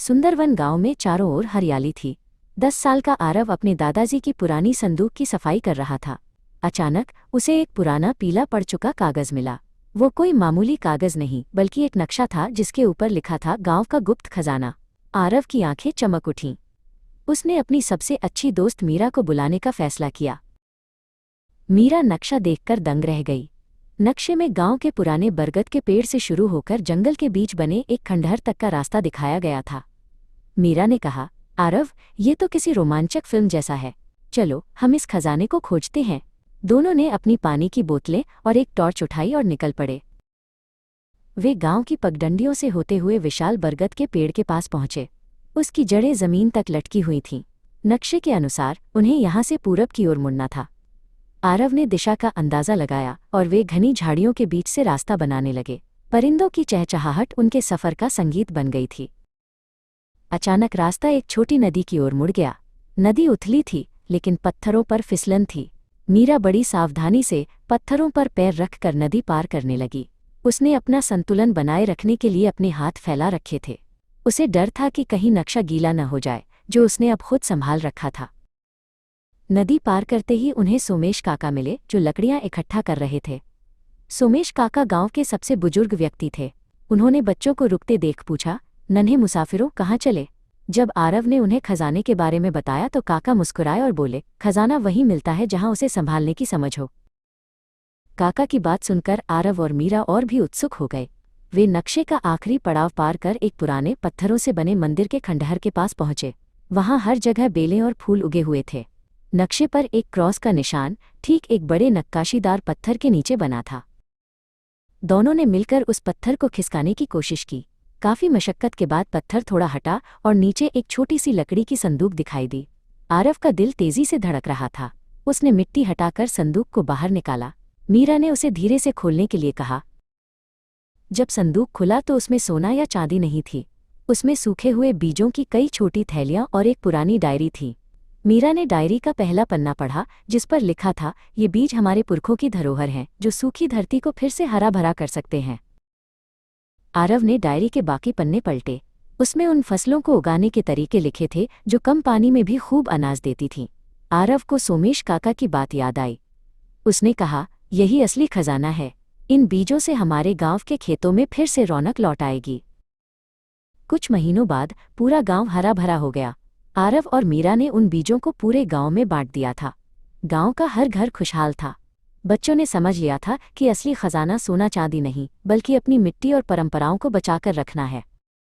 सुंदरवन गांव में चारों ओर हरियाली थी। 10 साल का आरव अपने दादाजी की पुरानी संदूक की सफाई कर रहा था। अचानक उसे एक पुराना पीला पड़ चुका कागज मिला। वो कोई मामूली कागज नहीं बल्कि एक नक्शा था जिसके ऊपर लिखा था गांव का गुप्त खजाना। आरव की आंखें चमक उठीं। उसने अपनी सबसे अच्छी दोस्त मीरा को बुलाने का फैसला किया। मीरा नक्शा देखकर दंग रह गई। नक्शे में गांव के पुराने बरगद के पेड़ से शुरू होकर जंगल के बीच बने एक खंडहर तक का रास्ता दिखाया गया था। मीरा ने कहा, आरव, ये तो किसी रोमांचक फिल्म जैसा है। चलो हम इस खजाने को खोजते हैं। दोनों ने अपनी पानी की बोतलें और एक टॉर्च उठाई और निकल पड़े। वे गांव की पगडंडियों से होते हुए विशाल बरगद के पेड़ के पास पहुंचे। उसकी जड़ें जमीन तक लटकी हुई थीं। नक्शे के अनुसार उन्हें यहां से पूरब की ओर मुड़ना था। आरव ने दिशा का अंदाजा लगाया और वे घनी झाड़ियों के बीच से रास्ता बनाने लगे। परिंदों की चहचहाहट उनके सफर का संगीत बन गई थी। अचानक रास्ता एक छोटी नदी की ओर मुड़ गया। नदी उथली थी लेकिन पत्थरों पर फिसलन थी। मीरा बड़ी सावधानी से पत्थरों पर पैर रखकर नदी पार करने लगी। उसने अपना संतुलन बनाए रखने के लिए अपने हाथ फैला रखे थे। उसे डर था कि कहीं नक्शा गीला न हो जाए, जो उसने अब खुद संभाल रखा था। नदी पार करते ही उन्हें सोमेश काका मिले, जो लकड़ियां इकट्ठा कर रहे थे। सोमेश काका गांव के सबसे बुजुर्ग व्यक्ति थे। उन्होंने बच्चों को रुकते देख पूछा, नन्हे मुसाफिरों, कहाँ चले? जब आरव ने उन्हें खजाने के बारे में बताया तो काका मुस्कुराए और बोले, खजाना वहीं मिलता है जहां उसे संभालने की समझ हो। काका की बात सुनकर आरव और मीरा और भी उत्सुक हो गए। वे नक्शे का आखिरी पड़ाव पार कर एक पुराने पत्थरों से बने मंदिर के खंडहर के पास पहुंचे। वहां हर जगह बेलें और फूल उगे हुए थे। नक्शे पर एक क्रॉस का निशान ठीक एक बड़े नक्काशीदार पत्थर के नीचे बना था। दोनों ने मिलकर उस पत्थर को खिसकाने की कोशिश की। काफी मशक्कत के बाद पत्थर थोड़ा हटा और नीचे एक छोटी सी लकड़ी की संदूक दिखाई दी। आरव का दिल तेजी से धड़क रहा था। उसने मिट्टी हटाकर संदूक को बाहर निकाला। मीरा ने उसे धीरे से खोलने के लिए कहा। जब संदूक खुला तो उसमें सोना या चांदी नहीं थी। उसमें सूखे हुए बीजों की कई छोटी थैलियां और एक पुरानी डायरी थी। मीरा ने डायरी का पहला पन्ना पढ़ा, जिस पर लिखा था, ये बीज हमारे पुरखों की धरोहर हैं, जो सूखी धरती को फिर से हरा भरा कर सकते हैं। आरव ने डायरी के बाकी पन्ने पलटे। उसमें उन फसलों को उगाने के तरीके लिखे थे जो कम पानी में भी खूब अनाज देती थीं। आरव को सोमेश काका की बात याद आई। उसने कहा, यही असली खजाना है। इन बीजों से हमारे गांव के खेतों में फिर से रौनक लौट आएगी। कुछ महीनों बाद पूरा गांव हरा भरा हो गया। आरव और मीरा ने उन बीजों को पूरे गांव में बांट दिया था। गांव का हर घर खुशहाल था। बच्चों ने समझ लिया था कि असली खजाना सोना चांदी नहीं, बल्कि अपनी मिट्टी और परंपराओं को बचाकर रखना है।